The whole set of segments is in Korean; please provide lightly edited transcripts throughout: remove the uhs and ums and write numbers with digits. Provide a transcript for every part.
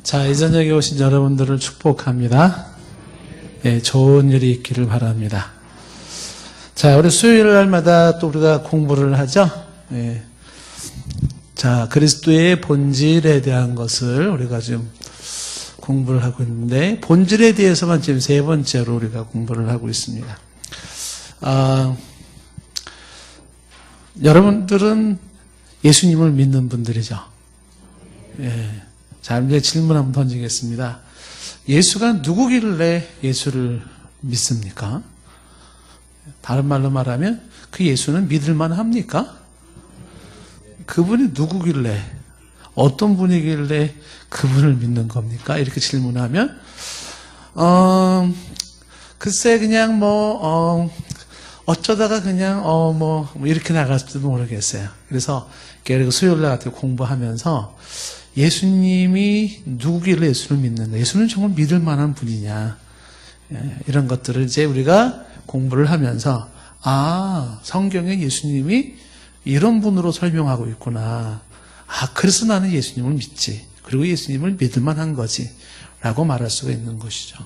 자, 이 저녁에 오신 여러분들을 축복합니다. 예, 좋은 일이 있기를 바랍니다. 자, 우리 수요일 날마다 또 우리가 공부를 하죠. 예. 자, 그리스도의 본질에 대한 것을 우리가 지금 공부를 하고 있는데, 본질에 대해서만 지금 세 번째로 우리가 공부를 하고 있습니다. 여러분들은 예수님을 믿는 분들이죠. 예. 자, 이제 질문 한번 던지겠습니다. 예수가 누구길래 예수를 믿습니까? 다른 말로 말하면 그 예수는 믿을만 합니까? 그분이 누구길래, 어떤 분이길래 그분을 믿는 겁니까? 이렇게 질문하면 글쎄 그냥 어쩌다가 그냥 뭐 이렇게 나갈지도 모르겠어요. 그래서 수요일날 같은 공부하면서 예수님이 누구길래 예수를 믿는가? 예수는 정말 믿을 만한 분이냐? 이런 것들을 이제 우리가 공부를 하면서, 성경에 예수님이 이런 분으로 설명하고 있구나. 그래서 나는 예수님을 믿지. 그리고 예수님을 믿을 만한 거지. 라고 말할 수가 있는 것이죠.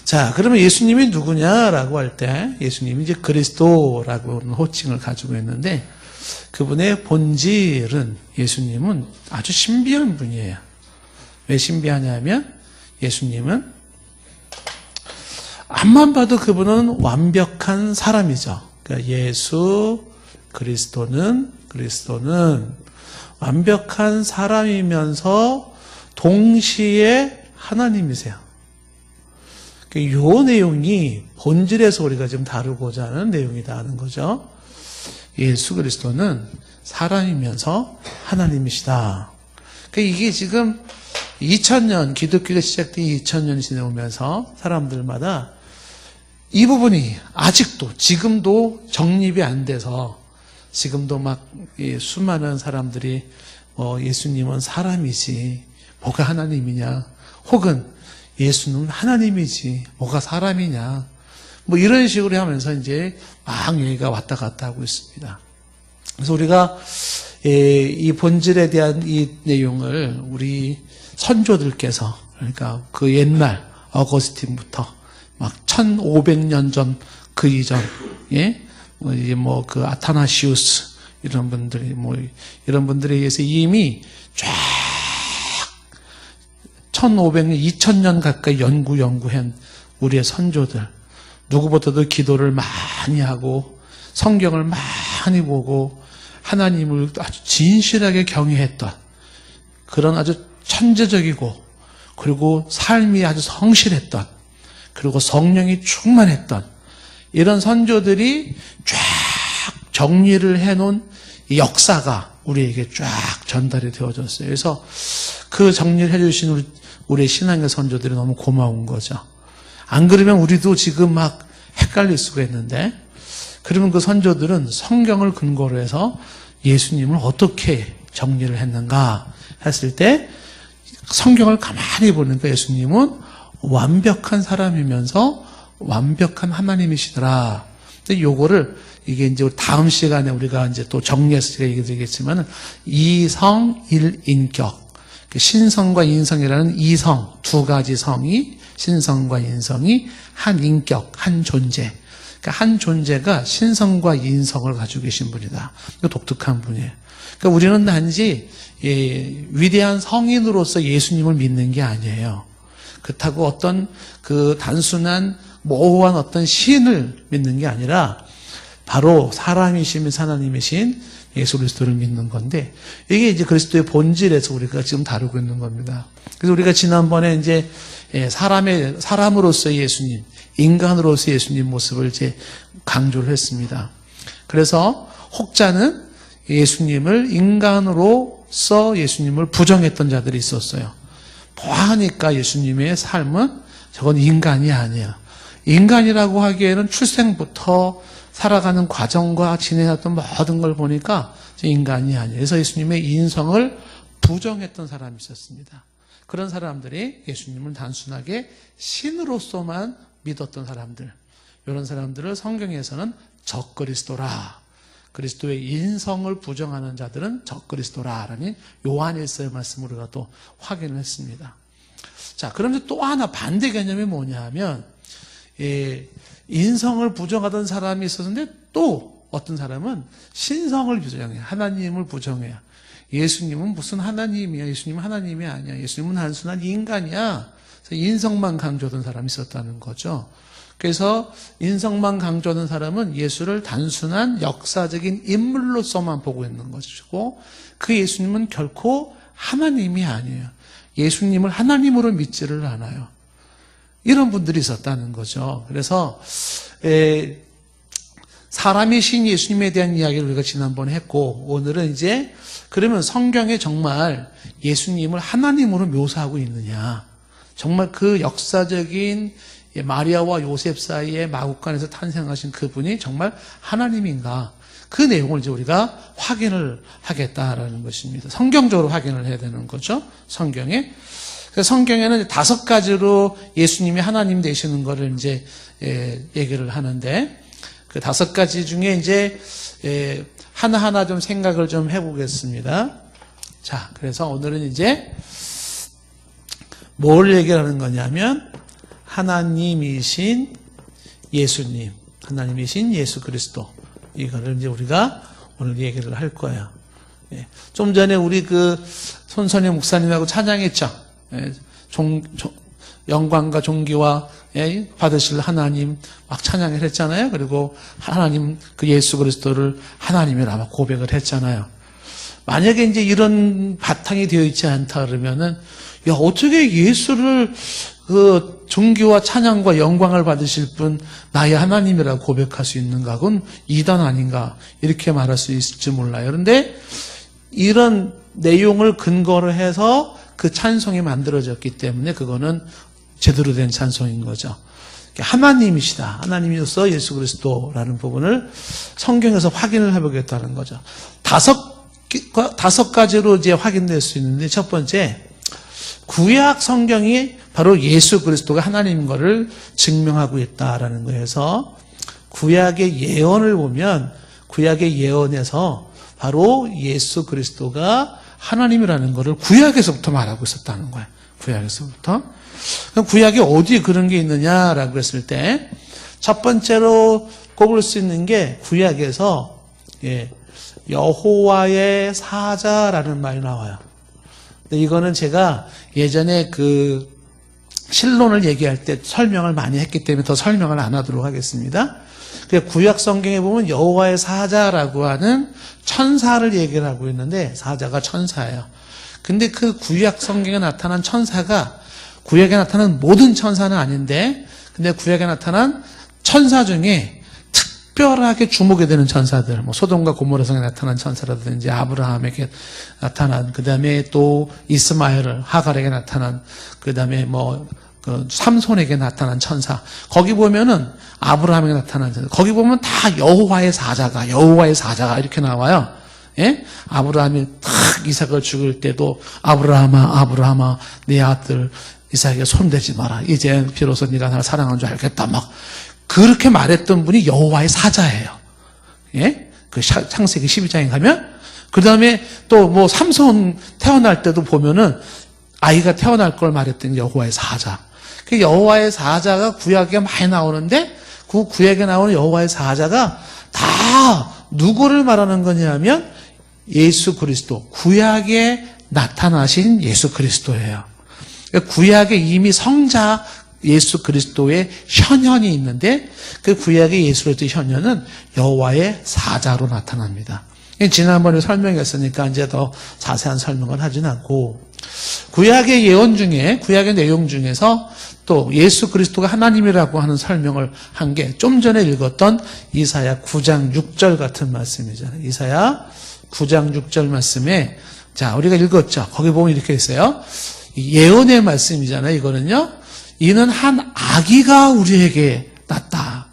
자, 그러면 예수님이 누구냐라고 할 때, 예수님이 이제 그리스도라고 하는 호칭을 가지고 있는데, 그분의 본질은, 예수님은 아주 신비한 분이에요. 왜 신비하냐면 예수님은 앞만 봐도 그분은 완벽한 사람이죠. 그러니까 예수 그리스도는 완벽한 사람이면서 동시에 하나님이세요. 이 내용이 본질에서 우리가 지금 다루고자 하는 내용이다 하는 거죠. 예수 그리스도는 사람이면서 하나님이시다. 그러니까 이게 지금 2000년, 기독교가 시작된 2000년이 지나오면서 사람들마다 이 부분이 아직도, 지금도 정립이 안 돼서 지금도 막 수많은 사람들이 예수님은 사람이지, 뭐가 하나님이냐, 혹은 예수는 하나님이지, 뭐가 사람이냐, 뭐 이런 식으로 하면서 이제 막 얘기가 왔다 갔다 하고 있습니다. 그래서 우리가 이 본질에 대한 이 내용을 우리 선조들께서, 그러니까 그 옛날 어거스틴부터 막 1500년 전 그 이전, 그 아타나시우스 이런 분들이 이런 분들에 의해서 이미 쫙 1500년, 2000년 가까이 연구한 우리의 선조들, 누구보다도 기도를 많이 하고 성경을 많이 보고 하나님을 아주 진실하게 경외했던 그런 아주 천재적이고, 그리고 삶이 아주 성실했던, 그리고 성령이 충만했던 이런 선조들이 쫙 정리를 해놓은 이 역사가 우리에게 쫙 전달이 되어졌어요. 그래서 그 정리를 해주신 우리 신앙의 선조들이 너무 고마운 거죠. 안 그러면 우리도 지금 막 헷갈릴 수가 있는데, 그러면 그 선조들은 성경을 근거로 해서 예수님을 어떻게 정리를 했는가 했을 때, 성경을 가만히 보니까 예수님은 완벽한 사람이면서 완벽한 하나님이시더라. 근데 요거를 이게 이제 다음 시간에 우리가 이제 또 정리해서 얘기 드리겠지만, 이성일인격, 신성과 인성이라는 이성, 두 가지 성이, 신성과 인성이 한 인격, 한 존재. 그러니까 한 존재가 신성과 인성을 가지고 계신 분이다. 독특한 분이에요. 그러니까 우리는 단지 위대한 성인으로서 예수님을 믿는 게 아니에요. 그렇다고 어떤 그 단순한 모호한 어떤 신을 믿는 게 아니라 바로 사람이신 하나님이신 예수 그리스도를 믿는 건데, 이게 이제 그리스도의 본질에서 우리가 지금 다루고 있는 겁니다. 그래서 우리가 지난번에 이제 사람으로서의 예수님, 인간으로서의 예수님 모습을 이제 강조를 했습니다. 그래서 혹자는 예수님을 인간으로서 예수님을 부정했던 자들이 있었어요. 보아하니까 예수님의 삶은 저건 인간이 아니야. 인간이라고 하기에는 출생부터 살아가는 과정과 지내왔던 모든 걸 보니까 인간이 아니에요. 그래서 예수님의 인성을 부정했던 사람이 있었습니다. 그런 사람들이 예수님을 단순하게 신으로서만 믿었던 사람들, 이런 사람들을 성경에서는 적그리스도라, 그리스도의 인성을 부정하는 자들은 적그리스도라라는 요한일서의 말씀을 우리가 또 확인을 했습니다. 자, 그런데 또 하나 반대 개념이 뭐냐면, 인성을 부정하던 사람이 있었는데 또 어떤 사람은 신성을 부정해요. 하나님을 부정해요. 예수님은 무슨 하나님이야? 예수님은 하나님이 아니야. 예수님은 단순한 인간이야. 그래서 인성만 강조하던 사람이 있었다는 거죠. 그래서 인성만 강조하는 사람은 예수를 단순한 역사적인 인물로서만 보고 있는 것이고, 그 예수님은 결코 하나님이 아니에요. 예수님을 하나님으로 믿지를 않아요. 이런 분들이 있었다는 거죠. 그래서 사람이신 예수님에 대한 이야기를 우리가 지난번에 했고, 오늘은 이제 그러면 성경에 정말 예수님을 하나님으로 묘사하고 있느냐, 정말 그 역사적인 마리아와 요셉 사이에 마구간에서 탄생하신 그분이 정말 하나님인가, 그 내용을 이제 우리가 확인을 하겠다라는 것입니다. 성경적으로 확인을 해야 되는 거죠, 성경에. 성경에는 5가지로 예수님이 하나님 되시는 것을 이제 얘기를 하는데, 그 5가지 중에 이제 하나하나 좀 생각을 좀 해보겠습니다. 자, 그래서 오늘은 이제 뭘 얘기하는 거냐면, 하나님이신 예수님, 하나님이신 예수 그리스도, 이거를 이제 우리가 오늘 얘기를 할 거예요. 좀 전에 우리 그 손선영 목사님하고 찬양했죠. 영광과 존귀와 받으실 하나님 막 찬양을 했잖아요. 그리고 하나님, 그 예수 그리스도를 하나님이라 막 고백을 했잖아요. 만약에 이제 이런 바탕이 되어 있지 않다 그러면은, 야, 어떻게 예수를 그 존귀와 찬양과 영광을 받으실 분 나의 하나님이라고 고백할 수 있는가? 그건 이단 아닌가? 이렇게 말할 수 있을지 몰라요. 그런데 이런 내용을 근거로 해서 그 찬송이 만들어졌기 때문에 그거는 제대로 된 찬송인 거죠. 하나님이시다, 하나님이로서 예수 그리스도라는 부분을 성경에서 확인을 해보겠다는 거죠. 5가지로 이제 확인될 수 있는데, 첫 번째, 구약 성경이 바로 예수 그리스도가 하나님인 것을 증명하고 있다라는 거에서, 구약의 예언을 보면 구약의 예언에서 바로 예수 그리스도가 하나님이라는 것을 구약에서부터 말하고 있었다는 거예요. 구약에서부터. 그럼 구약에 어디에 그런 게 있느냐라고 했을 때, 첫 번째로 꼽을 수 있는 게 구약에서 여호와의 사자라는 말이 나와요. 근데 이거는 제가 예전에 그 신론을 얘기할 때 설명을 많이 했기 때문에 더 설명을 안 하도록 하겠습니다. 구약 성경에 보면 여호와의 사자라고 하는 천사를 얘기를 하고 있는데, 사자가 천사예요. 근데 그 구약 성경에 나타난 천사가 구약에 나타난 모든 천사는 아닌데, 근데 구약에 나타난 천사 중에 특별하게 주목이 되는 천사들, 뭐 소돔과 고모라성에 나타난 천사라든지 아브라함에게 나타난, 그 다음에 또 이스마엘, 하갈에게 나타난, 그 다음에 뭐 삼손에게 나타난 천사, 거기 보면은 아브라함에게 나타난 천사, 거기 보면 다 여호와의 사자가 이렇게 나와요. 예? 아브라함이 탁 이삭을 죽일 때도 아브라함아 내 아들 이삭에게 손대지 마라, 이제 비로소 네가 나를 사랑하는 줄 알겠다, 막 그렇게 말했던 분이 여호와의 사자예요. 예? 그 창세기 12장에 가면, 그 다음에 또 뭐 삼손 태어날 때도 보면은 아이가 태어날 걸 말했던 여호와의 사자. 그 여호와의 사자가 구약에 많이 나오는데, 그 구약에 나오는 여호와의 사자가 다 누구를 말하는 거냐면 예수 그리스도, 구약에 나타나신 예수 그리스도예요. 구약에 이미 성자 예수 그리스도의 현현이 있는데, 그 구약의 예수 그리스도의 현현은 여호와의 사자로 나타납니다. 지난번에 설명했으니까 이제 더 자세한 설명을 하진 않고, 구약의 예언 중에, 구약의 내용 중에서 또 예수 그리스도가 하나님이라고 하는 설명을 한 게 좀 전에 읽었던 이사야 9장 6절 같은 말씀이잖아요. 이사야 9장 6절 말씀에, 자, 우리가 읽었죠. 거기 보면 이렇게 있어요. 예언의 말씀이잖아요. 이거는요, 이는 한 아기가 우리에게 났다,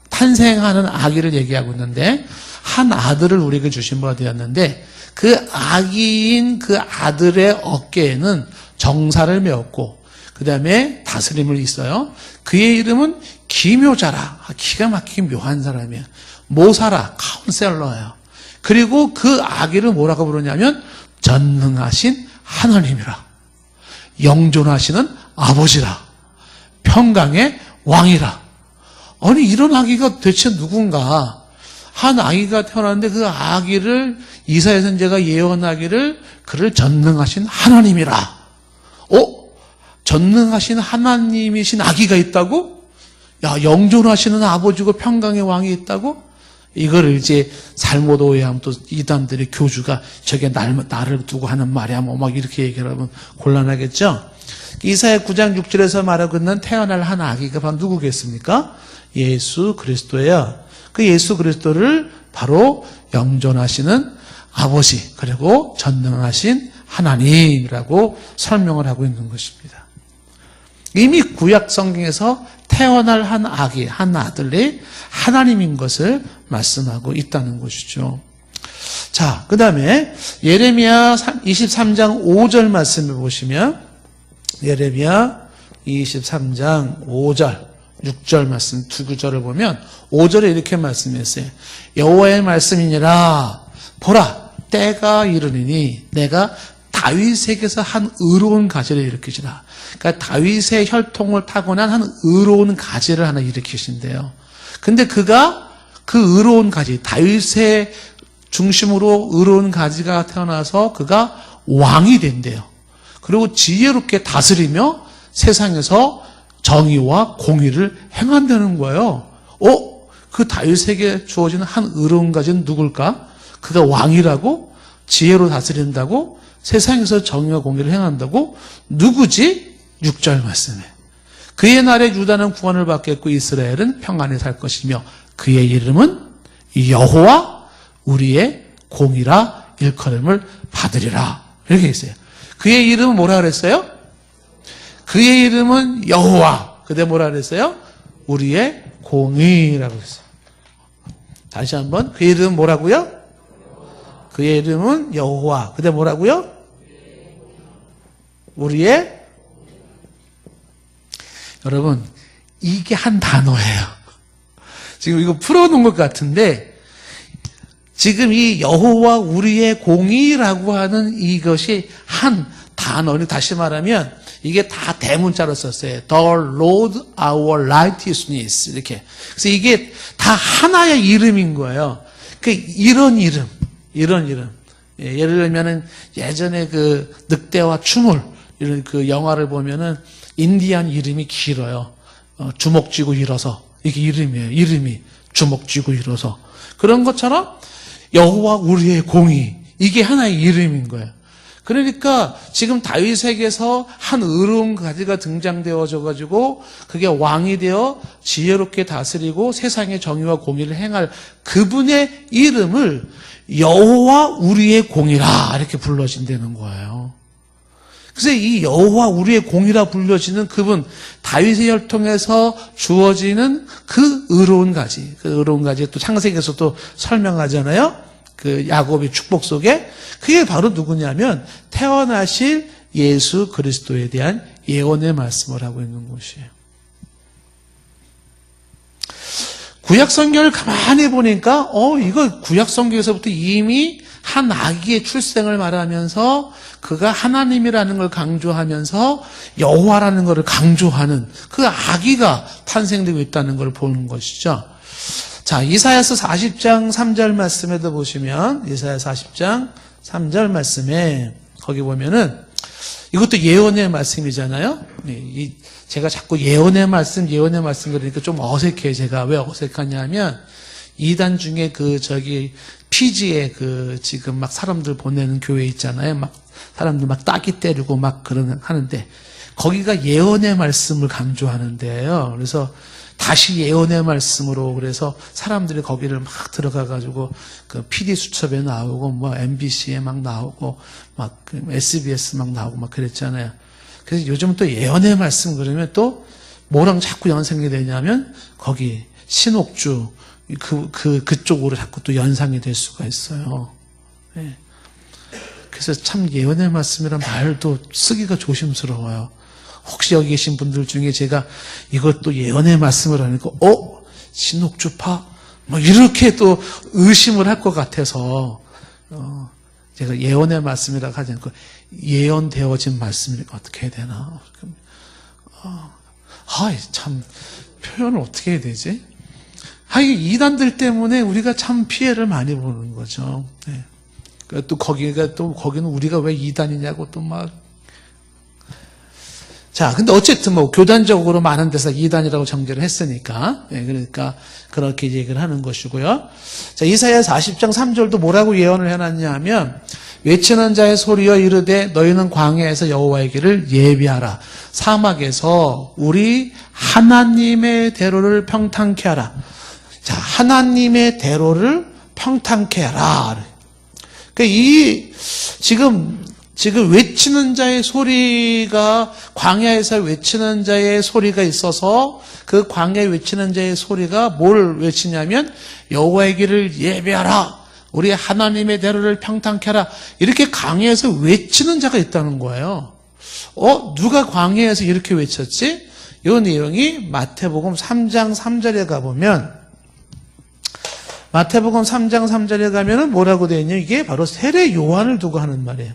탄생하는 아기를 얘기하고 있는데, 한 아들을 우리에게 주신 바 되었는데, 그 아기인 그 아들의 어깨에는 정사를 메었고, 그 다음에 다스림을 있어요. 그의 이름은 기묘자라, 기가 막히게 묘한 사람이에요. 모사라, 카운셀러예요. 그리고 그 아기를 뭐라고 부르냐면 전능하신 하나님이라, 영존하시는 아버지라, 평강의 왕이라. 아니 이런 아기가 대체 누군가? 한 아기가 태어났는데 그 아기를 이사야 선지자가 예언하기를 그를 전능하신 하나님이라. 전능하신 하나님이신 아기가 있다고? 야, 영존하시는 아버지고 평강의 왕이 있다고? 이거를 이제 잘못 오해하면 또 이단들의 교주가 저게 나를 두고 하는 말이야 뭐 막 이렇게 얘기를 하면 곤란하겠죠? 이사야 9장 6절에서 말하고 있는 태어날 한 아기가 바로 누구겠습니까? 예수 그리스도예요. 그 예수 그리스도를 바로 영존하시는 아버지 그리고 전능하신 하나님이라고 설명을 하고 있는 것입니다. 이미 구약 성경에서 태어날 한 아기, 한 아들이 하나님인 것을 말씀하고 있다는 것이죠. 자, 그 다음에 예레미야 23장 5절 말씀을 보시면 예레미야 23장 5절, 6절 말씀 두 구절을 보면 5절에 이렇게 말씀했어요. 여호와의 말씀이니라 보라 때가 이르리니 내가 다윗에게서 한 의로운 가지를 일으키시라. 그러니까 다윗의 혈통을 타고난 한 의로운 가지를 하나 일으키신대요. 근데 그가 그 의로운 가지, 다윗의 중심으로 의로운 가지가 태어나서 그가 왕이 된대요. 그리고 지혜롭게 다스리며 세상에서 정의와 공의를 행한다는 거예요. 그 다윗에게 주어지는 한 의로운 가지는 누굴까? 그가 왕이라고? 지혜로 다스린다고? 세상에서 정의와 공의를 행한다고? 누구지? 6절 말씀에 그의 날에 유다는 구원을 받겠고 이스라엘은 평안히 살 것이며 그의 이름은 여호와 우리의 공이라 일컬음을 받으리라. 이렇게 있어요. 그의 이름은 뭐라 그랬어요? 그의 이름은 여호와. 그때 뭐라 그랬어요? 우리의 공의라고 했어요. 다시 한번 그의 이름은 뭐라고요? 그의 이름은 여호와. 그때 뭐라고요? 우리의 여러분 이게 한 단어예요. 지금 이거 풀어놓은 것 같은데 지금 이 여호와 우리의 공의라고 하는 이것이 한 단어를 다시 말하면 이게 다 대문자로 썼어요. The Lord our righteousness 이렇게. 그래서 이게 다 하나의 이름인 거예요. 이런 이름. 예, 예를 들면은 예전에 그 늑대와 추물 이런 그 영화를 보면은 인디안 이름이 길어요. 주먹 쥐고 일어서 이게 이름이에요. 이름이 주먹 쥐고 일어서 그런 것처럼 여호와 우리의 공의 이게 하나의 이름인 거예요. 그러니까 지금 다윗에게서 한 의로운 가지가 등장되어져 가지고 그게 왕이 되어 지혜롭게 다스리고 세상의 정의와 공의를 행할 그분의 이름을 여호와 우리의 공이라 이렇게 불러진다는 거예요. 그래서 이 여호와 우리의 공이라 불려지는 그분 다윗의 혈통에서 주어지는 그 의로운 가지, 그 의로운 가지 또 창세기에서도 설명하잖아요. 그 야곱의 축복 속에 그게 바로 누구냐면 태어나실 예수 그리스도에 대한 예언의 말씀을 하고 있는 것이에요. 구약 성경을 가만히 보니까 이거 구약 성경에서부터 이미 한 아기의 출생을 말하면서 그가 하나님이라는 걸 강조하면서 여호와라는 것을 강조하는 그 아기가 탄생되고 있다는 걸 보는 것이죠. 자, 이사야서 40장 3절 말씀에도 보시면 이사야 40장 3절 말씀에 거기 보면은 이것도 예언의 말씀이잖아요. 제가 자꾸 예언의 말씀 그러니까 좀 어색해요. 제가 왜 어색하냐면 이단 중에 피지에 지금 막 사람들 보내는 교회 있잖아요. 막 사람들 막 따기 때리고 막 하는데 거기가 예언의 말씀을 강조하는데요. 그래서 다시 예언의 말씀으로 그래서 사람들이 거기를 막 들어가가지고 그 PD 수첩에 나오고 뭐 MBC에 막 나오고 막 SBS 막 나오고 막 그랬잖아요. 그래서 요즘 또 예언의 말씀 그러면 또 뭐랑 자꾸 연상이 되냐면 거기 신옥주 그쪽으로 자꾸 또 연상이 될 수가 있어요. 네. 그래서 참 예언의 말씀이란 말도 쓰기가 조심스러워요. 혹시 여기 계신 분들 중에 제가 이것도 예언의 말씀을 하니까 신옥주파 뭐 이렇게 또 의심을 할 것 같아서 제가 예언의 말씀이라고 하지 않고 예언되어진 말씀이니까 어떻게 해야 되나. 참 표현을 어떻게 해야 되지? 이 이단들 때문에 우리가 참 피해를 많이 보는 거죠. 네. 또 거기는 우리가 왜 이단이냐고 또 막. 자, 근데 어쨌든 뭐 교단적으로 많은 데서 이단이라고 정죄를 했으니까, 네, 그러니까 그렇게 얘기를 하는 것이고요. 자, 이사야 40장 3절도 뭐라고 예언을 해놨냐면, 외치는 자의 소리여 이르되 너희는 광야에서 여호와의 길을 예비하라. 사막에서 우리 하나님의 대로를 평탄케 하라. 자, 하나님의 대로를 평탄케 하라. 그러니까 지금 외치는 자의 소리가, 광야에서 외치는 자의 소리가 있어서 그 광야에 외치는 자의 소리가 뭘 외치냐면 여호와의 길을 예비하라. 우리 하나님의 대로를 평탄케 하라. 이렇게 광야에서 외치는 자가 있다는 거예요. 누가 광야에서 이렇게 외쳤지? 이 내용이 마태복음 3장 3절에 가보면, 마태복음 3장 3절에 가면은 뭐라고 되어 있냐? 이게 바로 세례 요한을 두고 하는 말이에요.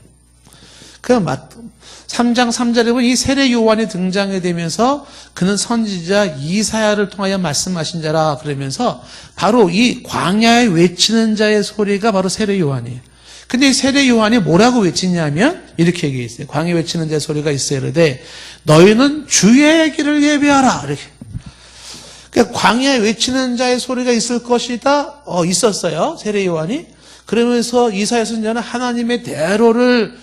3장 3절에 보면 이 세례 요한이 등장해 되면서 그는 선지자 이사야를 통하여 말씀하신 자라 그러면서 바로 이 광야에 외치는 자의 소리가 바로 세례 요한이에요. 근데 이 세례 요한이 뭐라고 외치냐면 이렇게 얘기했어요. 광야에 외치는 자의 소리가 있어야 이르되 너희는 주의 길을 예비하라. 이렇게. 그러니까 광야에 외치는 자의 소리가 있을 것이다. 있었어요. 세례 요한이. 그러면서 이사야 선지자는 하나님의 대로를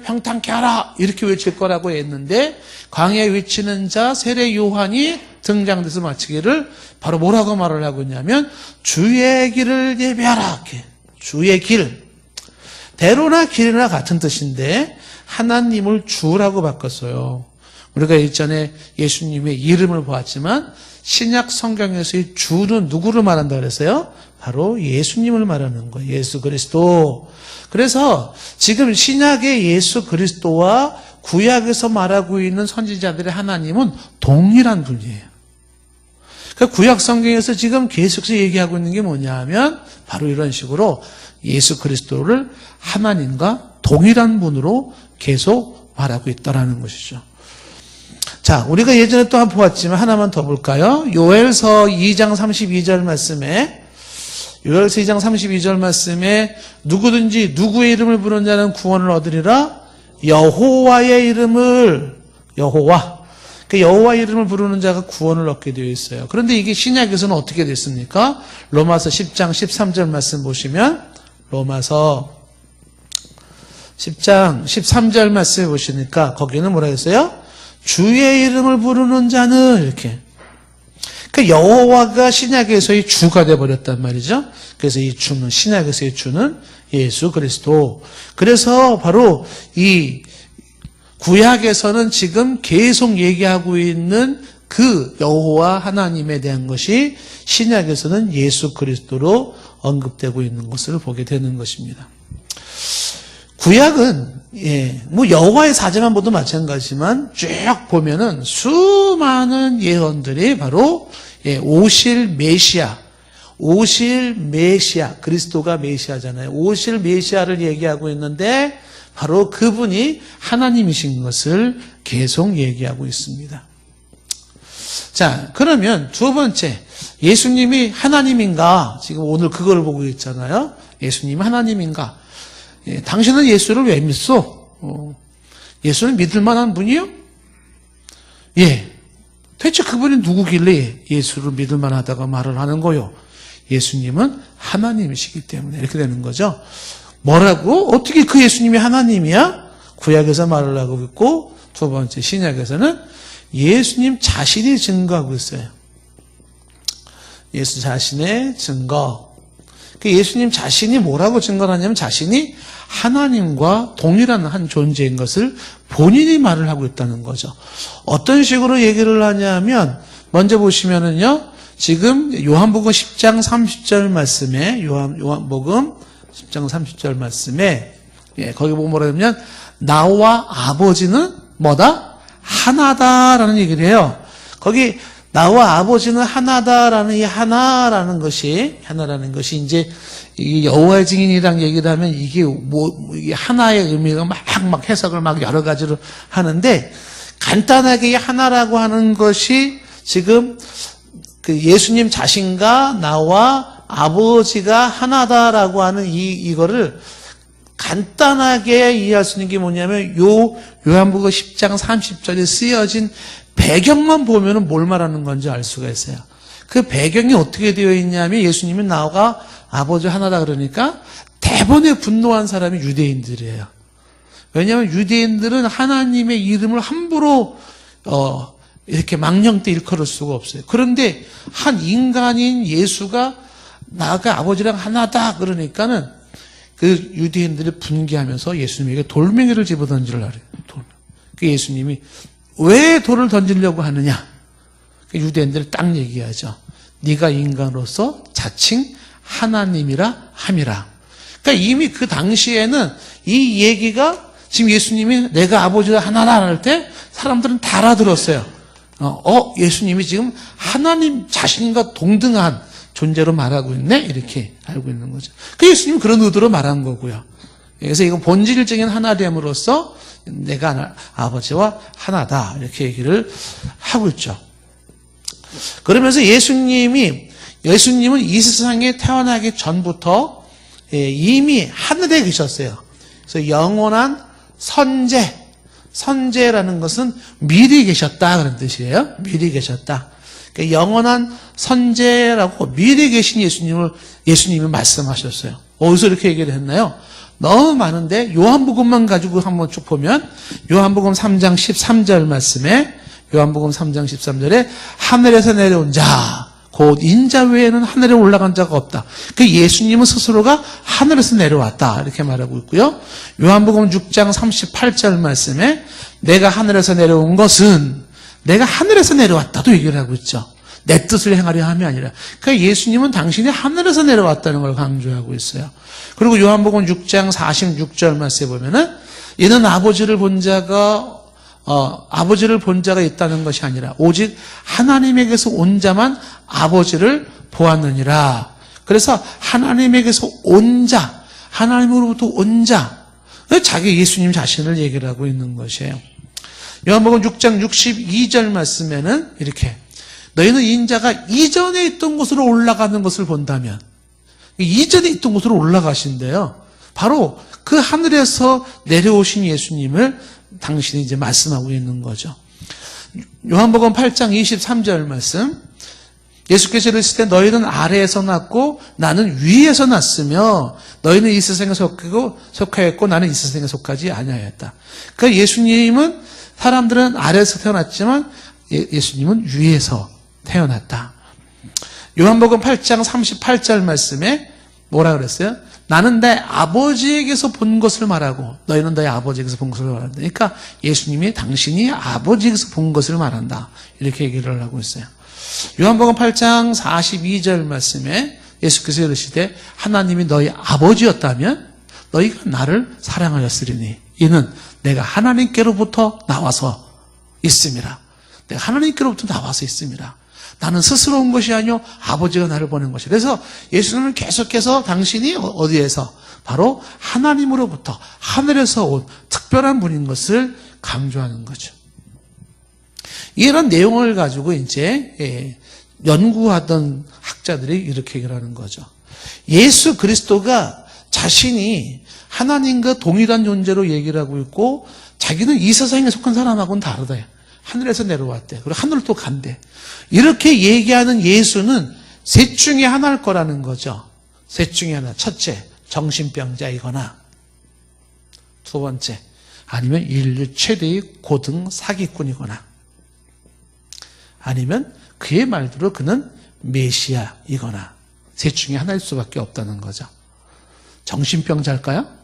평탄케 하라. 이렇게 외칠 거라고 했는데 광야에 외치는 자 세례 요한이 등장돼서 마치기를 바로 뭐라고 말을 하고 있냐면 주의 길을 예비하라. 이렇게. 주의 길. 대로나 길이나 같은 뜻인데 하나님을 주라고 바꿨어요. 우리가 일전에 예수님의 이름을 보았지만 신약 성경에서의 주는 누구를 말한다 그랬어요? 바로 예수님을 말하는 거예요. 예수 그리스도. 그래서 지금 신약의 예수 그리스도와 구약에서 말하고 있는 선지자들의 하나님은 동일한 분이에요. 그러니까 구약 성경에서 지금 계속해서 얘기하고 있는 게 뭐냐 하면 바로 이런 식으로 예수 그리스도를 하나님과 동일한 분으로 계속 말하고 있다라는 것이죠. 자, 우리가 예전에 또 한번 보았지만 하나만 더 볼까요? 요엘서 2장 32절 말씀에 요엘서 2장 32절 말씀에 누구든지 누구의 이름을 부르는 자는 구원을 얻으리라. 여호와의 이름을 여호와의 이름을 부르는 자가 구원을 얻게 되어 있어요. 그런데 이게 신약에서는 어떻게 됐습니까? 로마서 10장 13절 말씀 보시면 로마서 10장 13절 말씀 보시니까 거기는 뭐라 했어요? 주의 이름을 부르는 자는 이렇게. 그러니까 여호와가 신약에서의 주가 되어버렸단 말이죠. 그래서 이 주는 신약에서의 주는 예수 그리스도. 그래서 바로 이 구약에서는 지금 계속 얘기하고 있는 그 여호와 하나님에 대한 것이 신약에서는 예수 그리스도로 언급되고 있는 것을 보게 되는 것입니다. 구약은 뭐 여호와의 사제만 보도 마찬가지지만 쭉 보면은 수많은 예언들이 바로 오실 메시아 그리스도가 메시아잖아요. 오실 메시아를 얘기하고 있는데 바로 그분이 하나님이신 것을 계속 얘기하고 있습니다. 자, 그러면 두 번째, 예수님이 하나님인가? 지금 오늘 그걸 보고 있잖아요. 예수님이 하나님인가? 당신은 예수를 왜 믿소? 예수는 믿을 만한 분이요? 대체 그분이 누구길래 예수를 믿을 만하다고 말을 하는 거요? 예수님은 하나님이시기 때문에 이렇게 되는 거죠. 뭐라고? 어떻게 그 예수님이 하나님이야? 구약에서 말을 하고 있고 두 번째 신약에서는 예수님 자신이 증거하고 있어요. 예수 자신의 증거. 예수님 자신이 뭐라고 증거를 하냐면 자신이 하나님과 동일한 한 존재인 것을 본인이 말을 하고 있다는 거죠. 어떤 식으로 얘기를 하냐면 먼저 보시면은요. 지금 요한복음 10장 30절 말씀에 요한복음 10장 30절 말씀에 거기 보면 뭐라 하냐면 나와 아버지는 뭐다? 하나다라는 얘기를 해요. 거기 나와 아버지는 하나다라는 이 하나라는 것이 이제 이 여호와의 증인이랑 얘기를 하면 이게 이게 하나의 의미가 막 해석을 막 여러 가지로 하는데, 간단하게 이 하나라고 하는 것이 지금 그 예수님 자신과 나와 아버지가 하나다라고 하는 이거를 간단하게 이해할 수 있는 게 뭐냐면, 요한복음 10장 30절에 쓰여진 배경만 보면은 뭘 말하는 건지 알 수가 있어요. 그 배경이 어떻게 되어 있냐면, 예수님이 나와 아버지 하나다 그러니까 대번에 분노한 사람이 유대인들이에요. 왜냐하면 유대인들은 하나님의 이름을 함부로 이렇게 망령때 일컬을 수가 없어요. 그런데 한 인간인 예수가 나가 아버지랑 하나다 그러니까는 그 유대인들이 분개하면서 예수님에게 돌멩이를 집어던지려고 해요. 그 예수님이 왜 돌을 던지려고 하느냐? 유대인들이 딱 얘기하죠. 네가 인간으로서 자칭 하나님이라 함이라. 그러니까 이미 그 당시에는 이 얘기가, 지금 예수님이 내가 아버지가 하나라 할 때 사람들은 다 알아들었어요. 예수님이 지금 하나님 자신과 동등한 존재로 말하고 있네? 이렇게 알고 있는 거죠. 그 예수님은 그런 의도로 말한 거고요. 그래서 이건 본질적인 하나됨으로써 내가 아버지와 하나다, 이렇게 얘기를 하고 있죠. 그러면서 예수님은 이 세상에 태어나기 전부터 이미 하늘에 계셨어요. 그래서 영원한 선제라는 것은 미리 계셨다 그런 뜻이에요. 미리 계셨다. 그러니까 영원한 선제라고 미리 계신 예수님이 말씀하셨어요. 어디서 이렇게 얘기를 했나요? 너무 많은데 요한복음만 가지고 한번 쭉 보면, 요한복음 3장 13절 말씀에, 요한복음 3장 13절에 하늘에서 내려온 자, 곧 인자 외에는 하늘에 올라간 자가 없다. 그 예수님은 스스로가 하늘에서 내려왔다, 이렇게 말하고 있고요. 요한복음 6장 38절 말씀에 내가 하늘에서 내려온 것은 내가 하늘에서 내려왔다도 얘기를 하고 있죠. 내 뜻을 행하려 함이 아니라. 그러니까 예수님은 당신이 하늘에서 내려왔다는 걸 강조하고 있어요. 그리고 요한복음 6장 46절 말씀에 보면은 이는 아버지를 본 자가 있다는 것이 아니라 오직 하나님에게서 온 자만 아버지를 보았느니라. 그래서 하나님에게서 온 자, 하나님으로부터 온 자, 자기 예수님 자신을 얘기를 하고 있는 것이에요. 요한복음 6장 62절 말씀에는 이렇게, 너희는 인자가 이전에 있던 곳으로 올라가는 것을 본다면, 이전에 있던 곳으로 올라가신대요. 바로 그 하늘에서 내려오신 예수님을 당신이 이제 말씀하고 있는 거죠. 요한복음 8장 23절 말씀, 예수께서 이르실 때 너희는 아래에서 났고 나는 위에서 났으며 너희는 이 세상에 속하였고 나는 이 세상에 속하지 아니하였다. 그러니까 예수님은, 사람들은 아래에서 태어났지만 예수님은 위에서 태어났다. 요한복음 8장 38절 말씀에 뭐라 그랬어요? 나는 내 아버지에게서 본 것을 말하고 너희는 너희 아버지에게서 본 것을 말한다. 그러니까 예수님이 당신이 아버지에게서 본 것을 말한다, 이렇게 얘기를 하고 있어요. 요한복음 8장 42절 말씀에 예수께서 이르시되 하나님이 너희 아버지였다면 너희가 나를 사랑하였으리니 이는 내가 하나님께로부터 나와서 있음이라. 내가 하나님께로부터 나와서 있음이라. 나는 스스로 온 것이 아니요 아버지가 나를 보낸 것이라. 그래서 예수님은 계속해서 당신이 어디에서? 바로 하나님으로부터, 하늘에서 온 특별한 분인 것을 강조하는 거죠. 이런 내용을 가지고 이제 연구하던 학자들이 이렇게 얘기를 하는 거죠. 예수 그리스도가 자신이 하나님과 동일한 존재로 얘기를 하고 있고, 자기는 이 세상에 속한 사람하고는 다르다. 하늘에서 내려왔대. 그리고 하늘로 또 간대. 이렇게 얘기하는 예수는 셋 중에 하나일 거라는 거죠. 셋 중에 하나. 첫째, 정신병자이거나, 두 번째, 아니면 인류 최대의 고등 사기꾼이거나, 아니면 그의 말대로 그는 메시아이거나, 셋 중에 하나일 수밖에 없다는 거죠. 정신병자일까요?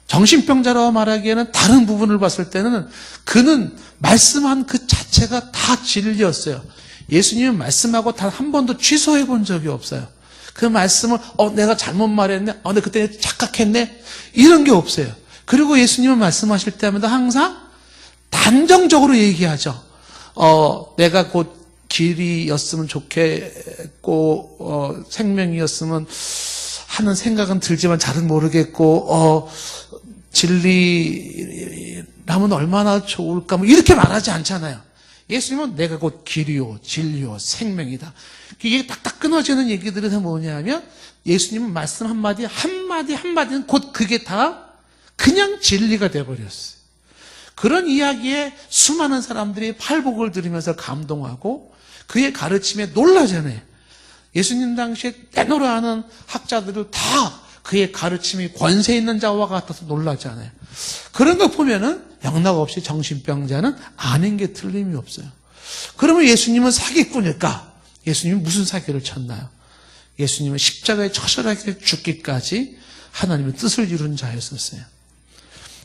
정신병자라고 말하기에는 다른 부분을 봤을 때는 그는 말씀한 그 자체가 다 진리였어요. 예수님은 말씀하고 단 한 번도 취소해 본 적이 없어요. 그 말씀을 내가 잘못 말했네, 내가 그때 착각했네, 이런 게 없어요. 그리고 예수님은 말씀하실 때마다 항상 단정적으로 얘기하죠. 내가 곧 길이였으면 좋겠고 생명이었으면 하는 생각은 들지만 잘은 모르겠고 진리라면 얼마나 좋을까 뭐 이렇게 말하지 않잖아요. 예수님은 내가 곧 길이요 진리요 생명이다. 이게 딱딱 끊어지는 얘기들은 뭐냐면 예수님은 말씀 한마디는 곧 그게 다 그냥 진리가 돼버렸어요. 그런 이야기에 수많은 사람들이 팔복을 들으면서 감동하고 그의 가르침에 놀라잖아요. 예수님 당시에 내노라 하는 학자들을 다 그의 가르침이 권세 있는 자와 같아서 놀라잖아요. 그런 거 보면은 영락 없이 정신병자는 아는 게 틀림이 없어요. 그러면 예수님은 사기꾼일까? 예수님은 무슨 사기를 쳤나요? 예수님은 십자가에 처절하게 죽기까지 하나님의 뜻을 이룬 자였었어요.